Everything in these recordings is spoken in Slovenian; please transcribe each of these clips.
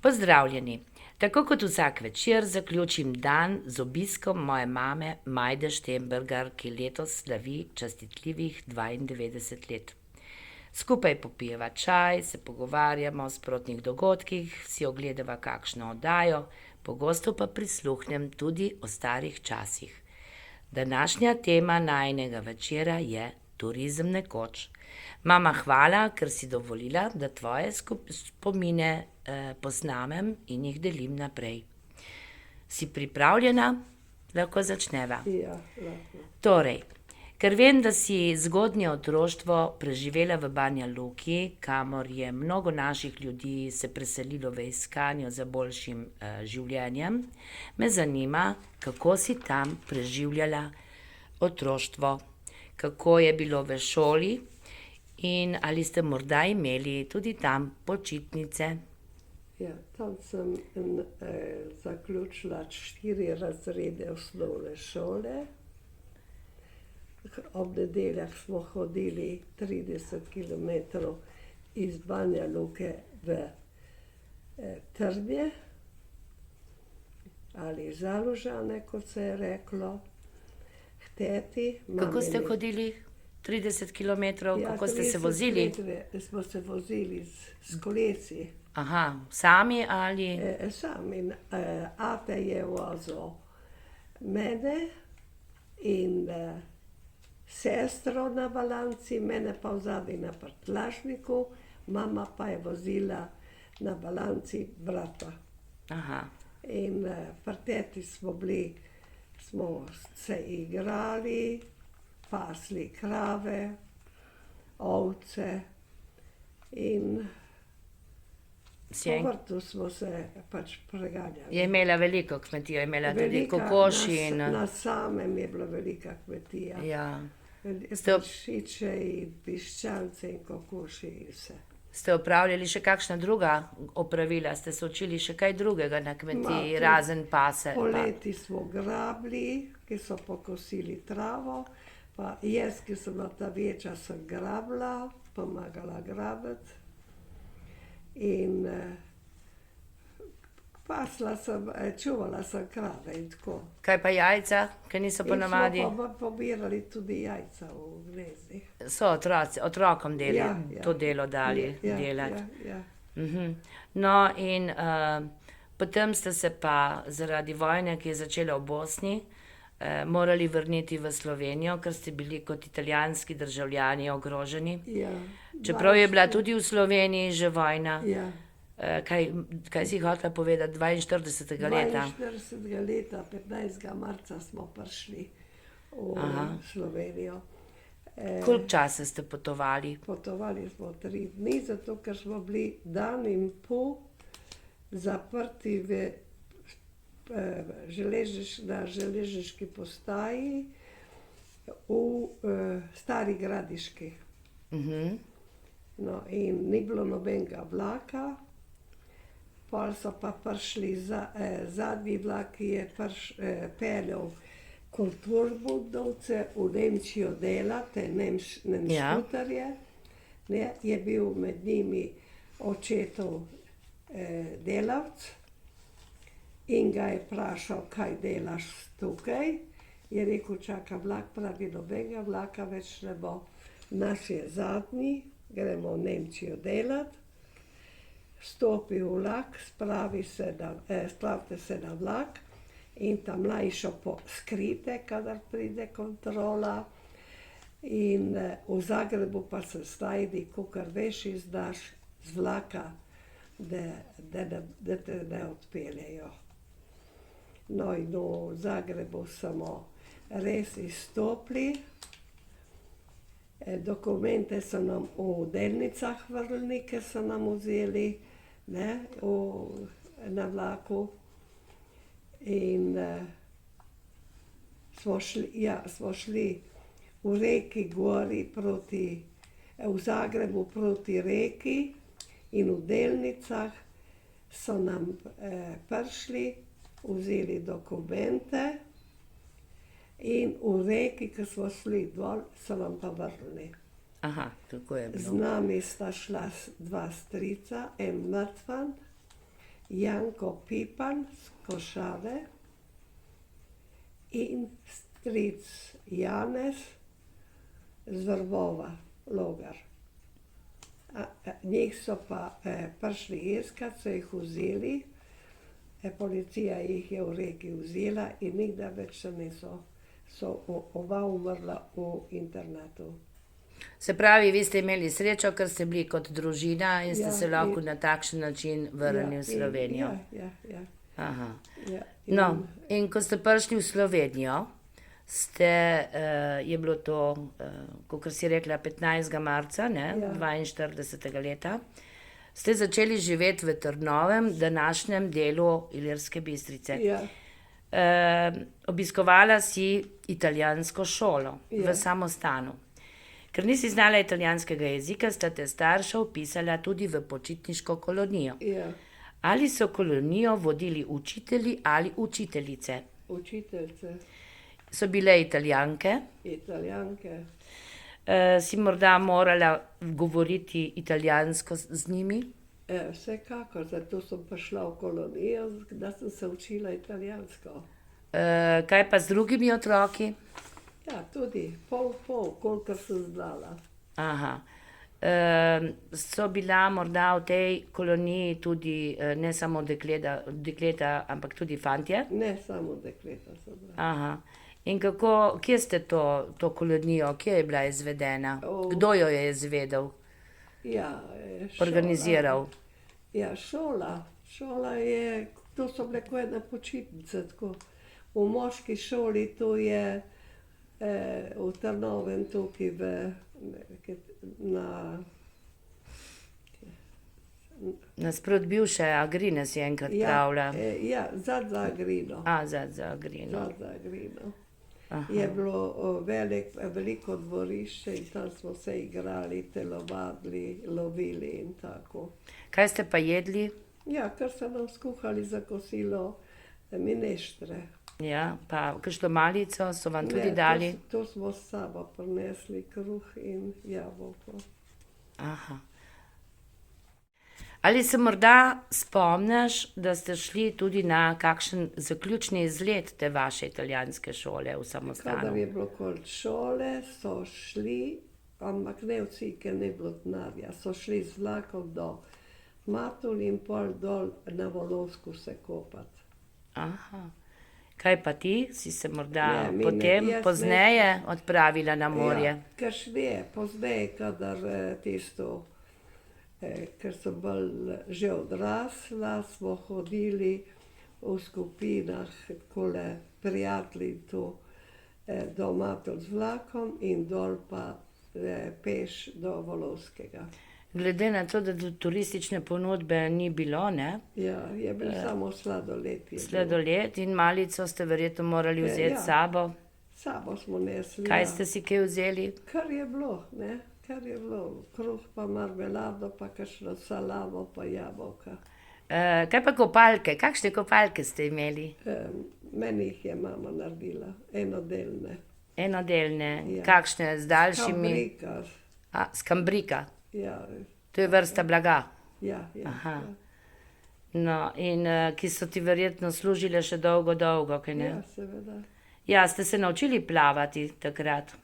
Pozdravljeni. Tako kot vsak večer zaključim dan z obiskom moje mame Majde Štembergar, ki letos slavi častitljivih 92 let. Skupaj popijeva čaj, se pogovarjamo o sprotnih dogodkih, si ogledava kakšno oddajo, pogosto pa prisluhnem tudi o starih časih. Današnja tema najinega večera je turizem nekoč. Mama, hvala, ker si dovolila, da tvoje spomine posnamem in jih delim naprej. Si pripravljena? Lahko začneva. Ja, lahko. Torej, ker vem, da si zgodnje otroštvo preživela v Banja Luki, kamor je mnogo naših ljudi se preselilo v iskanju za boljšim življenjem, me zanima, kako si tam preživljala otroštvo, kako je bilo v šoli in ali ste morda imeli tudi tam počitnice. Ja, tam sem zaključila 4 razrede osnovne šole. Ob nedeljah smo hodili 30 kilometrov iz Banja Luke v Trnje ali Žalužane, kot se je reklo, k teti. Kako ste hodili 30 kilometrov, kako ste se vozili? Smo se vozili s kolesi. Aha, sami ali? Sami. Ate je vozil mene in sestro na balanci, mene pa vzadi na prtljažniku, mama pa je vozila na balanci brata. Aha. In pri teti smo se igrali, pasli krave, ovce in po vrtu smo se pač preganjali. Je imela veliko kmetijo, je imela tudi kokoši in... Na samem je bila velika kmetija. Ja. Prašiče in piščance in kokoši in vse. Ste opravljali še kakšna druga opravila? Ste se učili še kaj drugega na kmetiji, razen pase? Poleti smo grabili, ki so pokosili travo, pa jaz, ki sem bila ta večja, sem grabila, pomagala grabiti. In pasla sem, čuvala sem krave in tako. Kaj pa jajca, ki niso ponavadi? In smo pa pobirali tudi jajca v gnezdi. So otrokom to delo dali delati. Ja. No in potem ste se pa zaradi vojne, ki je začela v Bosni, morali vrniti v Slovenijo, ker ste bili kot italijanski državljani ogroženi. Ja. Čeprav je bila tudi v Sloveniji že vojna. Ja. Kaj si hotela povedati 42. leta? 42. leta, 15. marca smo prišli v Slovenijo. Koliko časa ste potovali? Potovali smo 3 dni, zato ker smo bili dan in pol zaprti na železniški postaji v Stari Gradiški. No, in ni bilo nobenega vlaka. Pol so pa prišli zadnji vlak, ki je peljal kulturbudovce v Nemčijo delati, nemškutarje. Je bil med njimi očetov delavec in ga je vprašal, kaj delaš tukaj. Je rekel, čaka vlak, pravi, nobenega vlaka več ne bo. Naš je zadnji, gremo v Nemčijo delati. Stopi v vlak, spravite se na vlak in tam mlajšo skrite, kadar pride kontrola. In v Zagrebu pa se snajdi, kakor veš, izdaš z vlaka, da te ne odpeljejo. No in v Zagrebu smo res izstopili. Dokumente so nam v Delnicah vrnili, ker so nam vzeli na vlaku. In smo šli v reki gori v Zagrebu proti reki in v Delnicah so nam prišli, vzeli dokumente in v reki, ko smo šli dol, so nam pa vrnili. Aha, tako je bilo. Z nami sta šla 2 strica, en mrtvan Janko Pipan z Košare in stric Janez z Vrbova, Logar. Njih so pa prišli iskat, so jih vzeli, policija jih je v reki vzela in nikdar več se niso, so oba umrla v internatu. Se pravi, vi ste imeli srečo, ker ste bili kot družina in ste Ja, se lahko na takšen način vrnili v Slovenijo. Ja. Aha. Ja, No, in ko ste prišli v Slovenijo, je bilo to, kakor si rekla, 15. marca, ne, Ja. 42. leta, ste začeli živeti v Trnovem, današnjem delu Ilirske Bistrice. Ja, Obiskovala si italijansko šolo v Ja. samostanu. Ker nisi znala italijanskega jezika, sta te starša vpisala tudi v počitniško kolonijo. ja, Ali so kolonijo vodili učitelji ali učiteljice? učiteljce, So bile Italijanke? Italijanke. Si morda morala govoriti italijansko z njimi? Vsekakor, zato sem prišla v kolonijo, da sem se učila italijansko. Kaj pa z drugimi otroki? Ja, tudi pol, kolikor sem znala. Aha. So bila morda v tej koloniji tudi ne samo dekleta, ampak tudi fantje? Ne samo dekleta so bila. Aha. In kje ste to kolonijo, kje je bila izvedena? O. Kdo jo je izvedel, Ja, organiziral? Ja, šola je, to so bile kot ena počitnice, tako. V moški šoli, to je v Trnovem, tukaj na... Nasprot bivše Agrine si enkrat Ja, pravila. ja, za Agrino. Za Agrino. Za Agrino. Aha. Je bilo veliko dvorišče in tam smo se igrali, telovadili, lovili in tako. Kaj ste pa jedli? Ja, kar so nam skuhali za kosilo, mineštre. Ja, pa kakšno malico so vam tudi Ne, dali? To smo s sabo prinesli, kruh in jabolko. Aha. Ali se morda spomniš, da ste šli tudi na kakšen zaključni izlet te vaše italijanske šole v samostanu? Kadar je bilo konec šole, so šli, ampak ne vsi, ker ni bilo denarja, so šli z vlakom do Matul in pol dol na Volovsku se kopati. Aha. Kaj pa ti? Si se morda Ne, mi ne, potem, jaz ne. pozneje odpravila na morje? Ja, kasneje, pozneje, kadar tisto, ker sem bolj že odrasla, smo hodili v skupinah, takole prijatelji tu do Matul z vlakom in dol pa peš do Volovskega. Glede na to, da turistične ponudbe ni bilo, ne? Ja, je bil samo sladoled. je bil. Sladoled in malico ste verjetno morali vzeti ja. s sabo. Sabo smo nesli. Kaj ja. ste si kaj vzeli? Kar je bilo, ne? Kar je bilo. Kruh pa marmelado, pa kakšno salamo, pa jabolka. Kaj pa kopalke? Kakšne kopalke ste imeli? Meni jih je mama naredila, enodelne. Enodelne. Ja. Kakšne z daljšimi? Kambrika. Skambrika. Ja, To je vrsta blaga. ja. Aha. Ja. No, in ki so ti verjetno služile še dolgo, kaj ne? Ja, seveda. Ja, ste se naučili plavati takrat?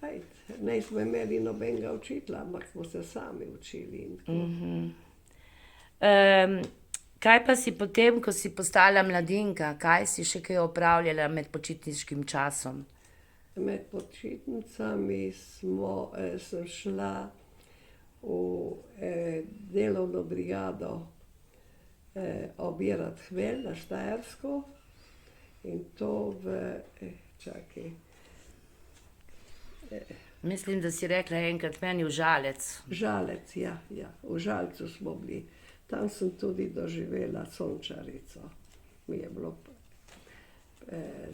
Ne smo imeli nobenega učitla, ampak smo se sami učili. In tako. Kaj pa si potem, ko si postala mladinka, kaj si še kaj opravljala med počitniškim časom? Med počitnicami sem šla v delovno brigado obirati hmelj na Štajersko in to čakaj. Mislim, da si rekla enkrat meni v Žalec. Žalec, ja. V Žalcu smo bili. Tam sem tudi doživela sončarico. Mi je bilo,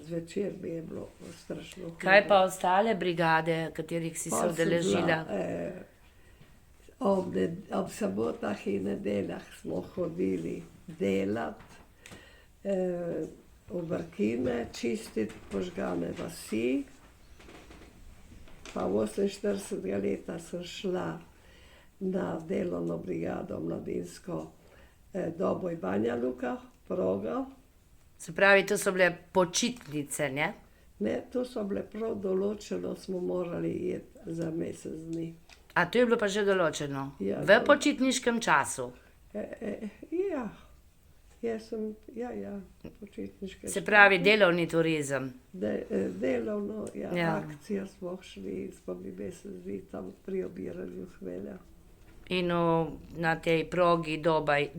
zvečer mi je bilo strašno hudo. Kaj pa ostale brigade, katerih si se Pol sem udeležila? bila, ob sobotah in nedeljah smo hodili delati v Brkine, čistiti požgane vasi. Pa 48 leta sem šla na delovno brigado mladinsko Doboj Banja Luka, progo. Se pravi, to so bile počitnice, ne? Ne, to so bile prav določeno, smo morali iti za mesec dni. A to je bilo pa že določeno? Ja, V počitniškem času? Ja, počitniške. Se pravi, delovni turizem. Delovno, ja, Ja. akcija smo šli, smo bili mesec dni tam pri obiranju hmelja. In na tej progi Doboj.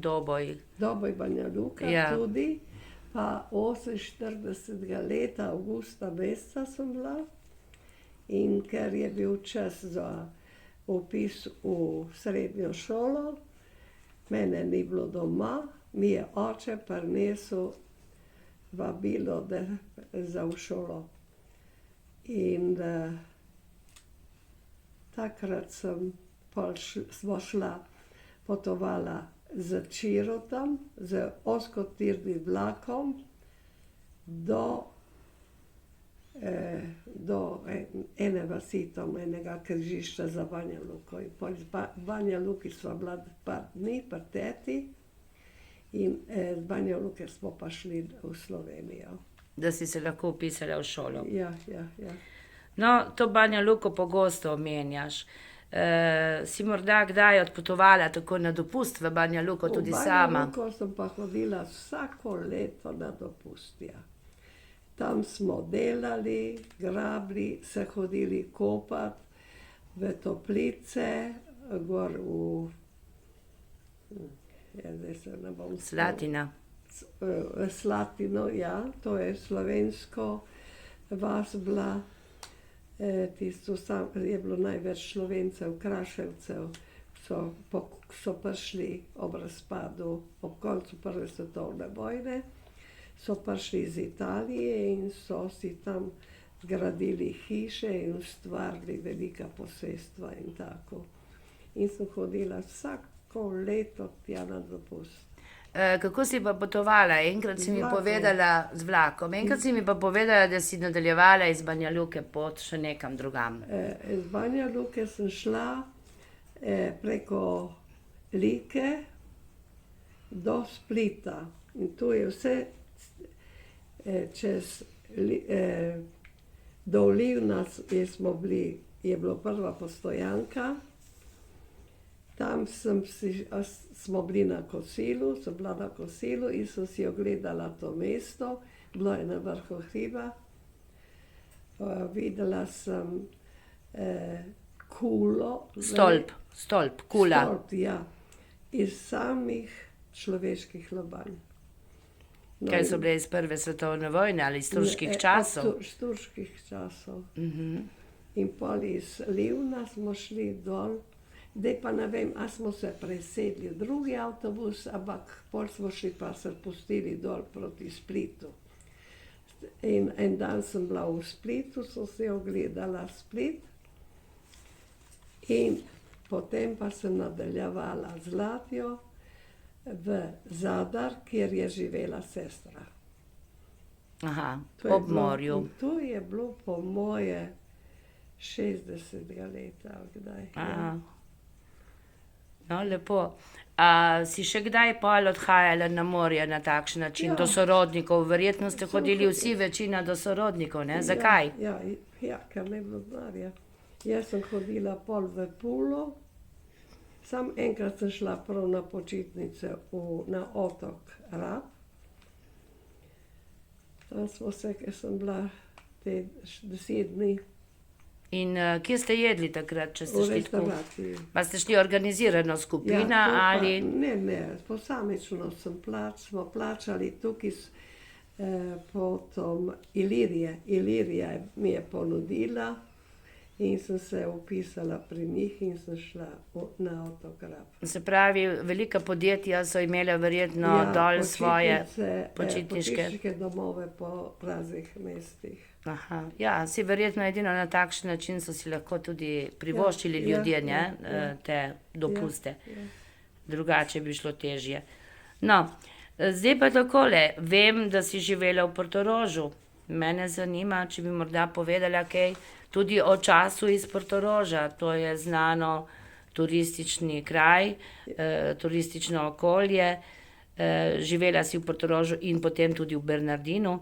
Doboj Banja Luka Ja. tudi, pa 48. leta, avgusta meseca sem bila. In ker je bil čas za vpis v srednjo šolo, mene ni bilo doma, mi je oče prinesel vabilo za v šolo. In takrat smo potovala z Čirotom, z ozkotirnim vlakom do ene vasi, tam enega križišča za Banja Luko. In pol iz Banja Luki sva bila par dni pri teti in z Banja Luke smo pa šli v Slovenijo. Da si se lahko vpisala v šolo. Ja. No, to Banja Luko pogosto omenjaš. Si morda kdaj odpotovala tako na dopust v Banja Luko tudi sama? V Banja Luko sem pa hodila vsako leto na dopust, ja. Tam smo delali, grabili, se hodili kopat v toplice, gor zdaj se ne bom Slatina. Slatino, ja, to je slovensko vas bila. Tisto je bilo največ Slovencev, Kraševcev, so prišli ob razpadu, ob koncu prve svetovne vojne, so prišli iz Italije in so si tam zgradili hiše in ustvarili velika posestva in tako. In sem hodila vsako leto tja na dopust. Kako si pa potovala? Enkrat si mi vlakom. povedala z vlakom, enkrat si mi pa povedala, da si nadaljevala iz Banja Luke pot še nekam drugam. Iz Banja Luke sem šla preko Like do Splita. In tu je vse čez do Livna je bilo prva postojanka. Tam smo bili na kosilu, sem bila na kosilu in sem si ogledala to mesto, bilo je na vrhu hriba. Videla sem kulo. Stolp, kula. Stolp, ja. Iz samih človeških lobanj. No, Kaj so bile iz prve svetovne vojne ali iz turških časov? Iz turških časov. In pol iz Livna smo šli dol. Zdaj pa ne vem, a smo se presedli v drugi avtobus, ampak pol smo šli pa se pustili dol proti Splitu. In en dan sem bila v Splitu, sem si ogledala Split in potem pa sem nadaljevala z ladjo v Zadar, kjer je živela sestra. Aha, To je ob bilo- morju. To je bilo po moje 60. leta, kdaj. Aha. No, lepo. A si še kdaj pol odhajala na morje na takšen način, Ja. do sorodnikov? Verjetno ste Sem hodili hod- vsi, večina do sorodnikov, ne? Zakaj? Ja, ker ne bilo denarja. Jaz sem hodila pol v Pulo, sam enkrat sem šla prav na počitnice na otok Rab. Tam smo se, ker sem bila te 10 dni In kje ste jedli takrat, če ste v šli tako? restavraciji. Pa ste šli organizirano skupina to pa- ali... Ne, posamično smo plačali tukaj potom Ilirija mi je ponudila in sem se vpisala pri njih in sem šla na otok Rab. Se pravi, velika podjetja so imela verjetno dol svoje počitniške. Počitniške domove po raznih mestih. Aha, ja, si verjetno edino na takšen način so si lahko tudi privoščili Ja, ljudje, ja, ne, ja. te dopuste. Ja. Drugače bi šlo težje. No, zdaj pa takole, vem, da si živela v Portorožu. Mene zanima, če bi morda povedala kaj tudi o času iz Portoroža. To je znano turistični kraj, turistično okolje. živela si v Portorožu in potem tudi v Bernardinu.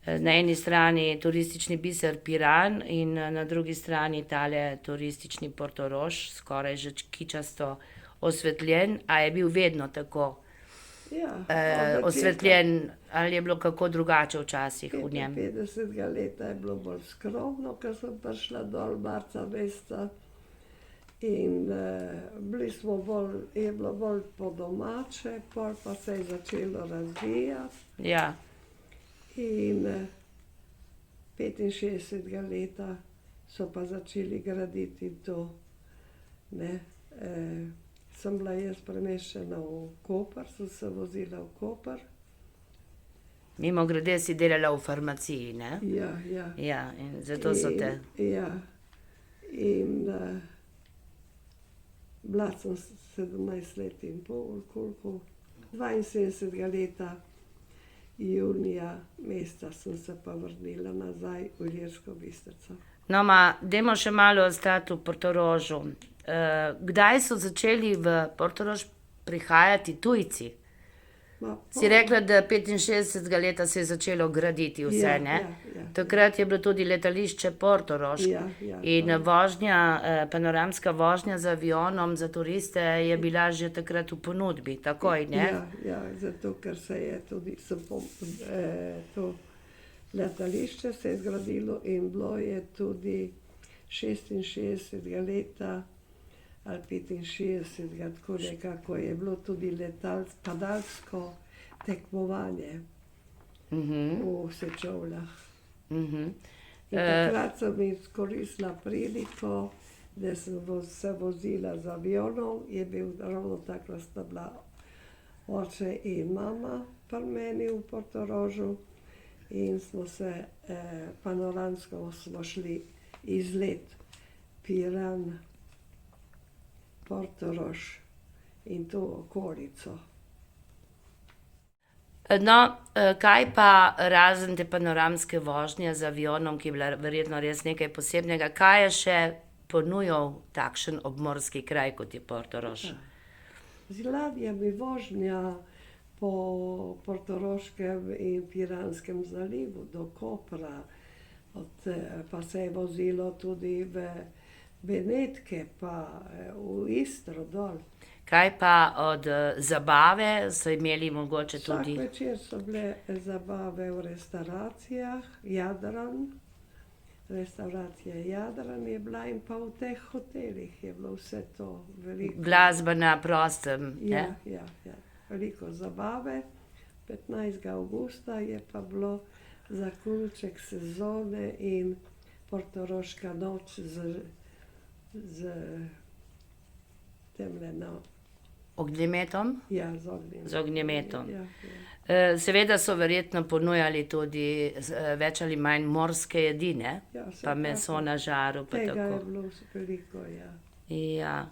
Na eni strani turistični biser Piran in na drugi strani tale turistični Portorož, skoraj že kičasto osvetljen. A je bil vedno tako osvetljen, ali je bilo kako drugače včasih v njem? 55 leta je bilo bolj skromno, ko sem prišla dol marca meseca. In je bilo bolj po domače, pol pa se je začelo razvijati. Ja. In 65 leta so pa začeli graditi to. Sem bila jaz premeščena v Koper, sem se vozila v Koper. Mimogrede si delala v farmaciji, ne? Ja. Ja, in zato so te... Ja. In bila sem 17 let in pol, koliko? 72 leta, junija meseca sem se pa vrnila nazaj v Ilirsko Bistrico. No, dajmo še malo ostati v Portorožu. Kdaj so začeli v Portorož prihajati tujci? Si rekla, da 65 leta se je začelo graditi vse, ne? Ja. Takrat je bilo tudi letališče Portorož. Ja. In panoramska vožnja z avionom za turiste je bila že takrat v ponudbi, takoj, ne? Ja, zato ker se je tudi to letališče se je zgradilo in bilo je tudi 66 leta ali 65, tako nekako je bilo tudi padalsko tekmovanje v Sečovljah. In takrat sem izkoristila priliko, da sem se vozila z avionom, je bil ravno takrat sta bila oče in mama pri meni v Portorožu in smo se panoramsko smo šli izlet Piran, Portorož in to okolico. No, kaj pa razen te panoramske vožnje z avionom, ki je bila verjetno res nekaj posebnega, kaj je še ponujal takšen obmorski kraj, kot je Portorož? Z ladjami vožnja po Portoroškem in Piranskem zalivu do Kopra, pa se je vozilo tudi v Benetke, pa v Istro dol. Kaj pa od zabave so imeli mogoče tudi? Vsak večer so bile zabave v restavracijah, restavracija Jadran je bila in pa v teh hotelih je bilo vse to veliko. Glasba na prostem, ne? Ja, veliko zabave. 15. avgusta je pa bilo zaključek sezone in Portoroška noč z temle ognjemetom? Ja, z ognjemetom. Z ognjemetom. Ja. Seveda so verjetno ponujali tudi več ali manj morske jedi, ne? Ja, pa meso na žaru, pa tega tako. je bilo veliko, ja. Ja.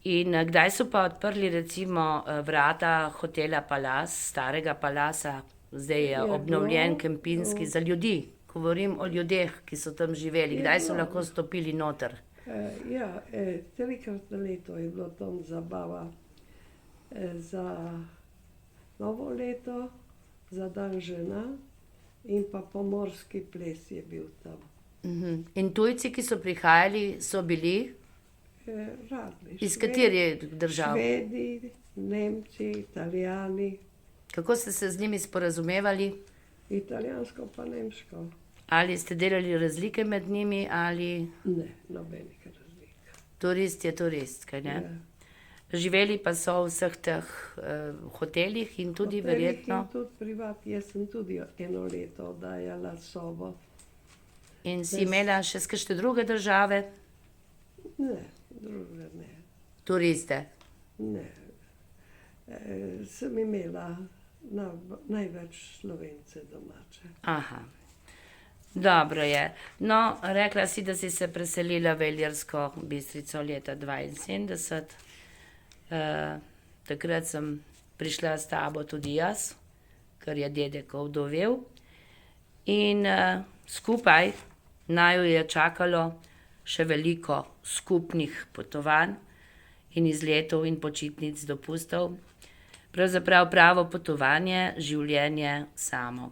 In kdaj so pa odprli recimo vrata hotela Palas, starega Palasa, zdaj je obnovljen kempinski za ljudi. Govorim o ljudeh, ki so tam živeli. Kdaj so lahko stopili noter? Ja, 3-krat na leto je bilo tam zabava za novo leto, za dan žena in pa pomorski ples je bil tam. In tujci, ki so prihajali, so bili? Razni. Iz katerih držav? Švedi, Nemci, Italijani. Kako ste se z njimi sporazumevali? Italijansko pa nemško. Ali ste delali razlike med njimi ali... Ne, nobenih razlik. Turist je turist, kaj ne? Ja. Živeli pa so v vseh teh hotelih in tudi verjetno... In tudi privat, jaz sem tudi 1 leto oddajala sobo. In si imela še s kakšne druge države? Ne, druge ne. Turiste? Ne. Sem imela največ Slovence domače. Aha. Dobro je. No, rekla si, da si se preselila v Ilirsko Bistrico leta 1972. Takrat sem prišla s tabo tudi jaz, ker je dedek ovdovel. In skupaj naju je čakalo še veliko skupnih potovanj in izletov in počitnic, dopustov. Pravzaprav pravo potovanje, življenje samo.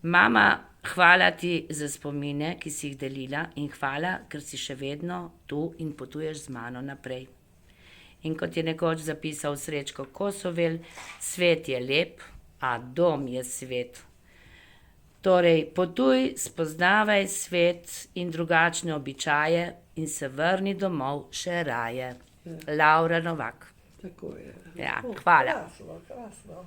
Mama, hvala ti za spomine, ki si jih delila, in hvala, ker si še vedno tu in potuješ z mano naprej. In kot je nekoč zapisal Srečko Kosovel, svet je lep, a dom je svet. Torej, potuj, spoznavaj svet in drugačne običaje in se vrni domov še raje. Laura Novak. Tako je. Ja, hvala. Krasno, krasno.